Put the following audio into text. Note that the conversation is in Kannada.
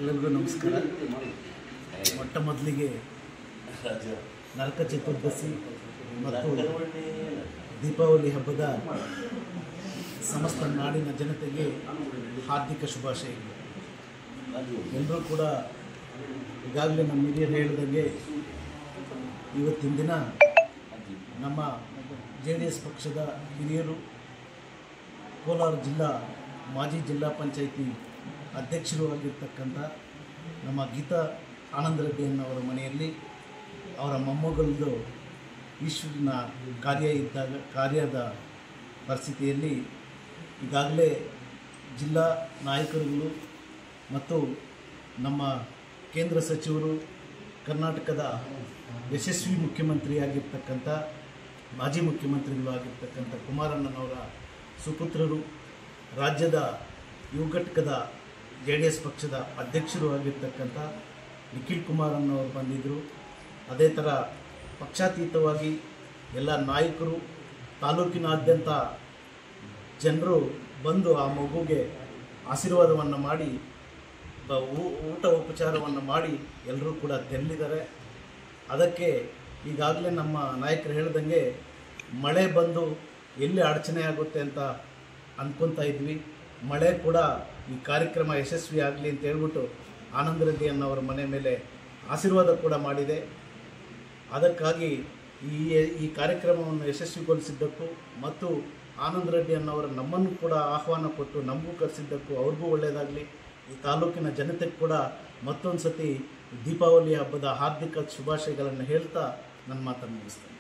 ಎಲ್ಲರಿಗೂ ನಮಸ್ಕಾರ. ಮೊಟ್ಟ ಮೊದಲಿಗೆ ನರಕ ಚತುರ್ದಶಿ ಮತ್ತು ದೀಪಾವಳಿ ಹಬ್ಬದ ಸಮಸ್ತ ನಾಡಿನ ಜನತೆಗೆ ಹಾರ್ದಿಕ ಶುಭಾಶಯಗಳು. ಎಲ್ಲರೂ ಕೂಡ ಈಗಾಗಲೇ ನಮ್ಮ ಹಿರಿಯರು ಹೇಳಿದಂಗೆ ಇವತ್ತಿನ ದಿನ ನಮ್ಮ JDS ಪಕ್ಷದ ಹಿರಿಯರು ಕೋಲಾರ ಜಿಲ್ಲಾ ಮಾಜಿ ಜಿಲ್ಲಾ ಪಂಚಾಯಿತಿ ಅಧ್ಯಕ್ಷರು ಆಗಿರ್ತಕ್ಕಂಥ ನಮ್ಮ ಗೀತಾ ಆನಂದ್ ರೆಡ್ಡಿ ಅನ್ನೋರ ಮನೆಯಲ್ಲಿ ಅವರ ಮೊಮ್ಮಗಳದ್ದು ಈಶ್ವರನ ಕಾರ್ಯದ ಪರಿಸ್ಥಿತಿಯಲ್ಲಿ ಈಗಾಗಲೇ ಜಿಲ್ಲಾ ನಾಯಕರುಗಳು ಮತ್ತು ನಮ್ಮ ಕೇಂದ್ರ ಸಚಿವರು, ಕರ್ನಾಟಕದ ಯಶಸ್ವಿ ಮುಖ್ಯಮಂತ್ರಿಯಾಗಿರ್ತಕ್ಕಂಥ ಮಾಜಿ ಮುಖ್ಯಮಂತ್ರಿಗಳು ಆಗಿರ್ತಕ್ಕಂಥ ಕುಮಾರಣ್ಣನವರ ಸುಪುತ್ರರು, ರಾಜ್ಯದ ಯುವ ಘಟಕದ JDS ಪಕ್ಷದ ಅಧ್ಯಕ್ಷರು ಆಗಿರ್ತಕ್ಕಂಥ ನಿಖಿಲ್ ಕುಮಾರಣ್ಣವರು ಬಂದಿದ್ದರು. ಅದೇ ಥರ ಪಕ್ಷಾತೀತವಾಗಿ ಎಲ್ಲ ನಾಯಕರು, ತಾಲೂಕಿನಾದ್ಯಂತ ಜನರು ಬಂದು ಆ ಮಗುಗೆ ಆಶೀರ್ವಾದವನ್ನು ಮಾಡಿ ಊಟ ಉಪಚಾರವನ್ನು ಮಾಡಿ ಎಲ್ಲರೂ ಕೂಡ ತೆರಳಿದ್ದಾರೆ. ಅದಕ್ಕೆ ಈಗಾಗಲೇ ನಮ್ಮ ನಾಯಕರು ಹೇಳ್ದಂಗೆ ಮಳೆ ಬಂದು ಎಲ್ಲಿ ಅಡಚಣೆ ಆಗುತ್ತೆ ಅಂತ ಅಂದ್ಕೊತಾ ಇದ್ವಿ. ಮಳೆ ಕೂಡ ಈ ಕಾರ್ಯಕ್ರಮ ಯಶಸ್ವಿ ಆಗಲಿ ಅಂತ ಹೇಳ್ಬಿಟ್ಟು ಆನಂದ್ ರೆಡ್ಡಿ ಅನ್ನೋರ ಮನೆ ಮೇಲೆ ಆಶೀರ್ವಾದ ಕೂಡ ಮಾಡಿದೆ. ಅದಕ್ಕಾಗಿ ಈ ಕಾರ್ಯಕ್ರಮವನ್ನು ಯಶಸ್ವಿಗೊಳಿಸಿದ್ದಕ್ಕೂ ಮತ್ತು ಆನಂದ್ ರೆಡ್ಡಿ ಅನ್ನೋರ ನಮ್ಮನ್ನು ಕೂಡ ಆಹ್ವಾನ ಕೊಟ್ಟು ನಮಗೂ ಕರೆಸಿದ್ದಕ್ಕೂ ಅವ್ರಿಗೂ ಒಳ್ಳೆಯದಾಗಲಿ. ಈ ತಾಲೂಕಿನ ಜನತೆಗೆ ಕೂಡ ಮತ್ತೊಂದು ಸತಿ ದೀಪಾವಳಿ ಹಬ್ಬದ ಹಾರ್ದಿಕ ಶುಭಾಶಯಗಳನ್ನು ಹೇಳ್ತಾ ನನ್ನ ಮಾತನ್ನು ಮುಗಿಸ್ತೇನೆ.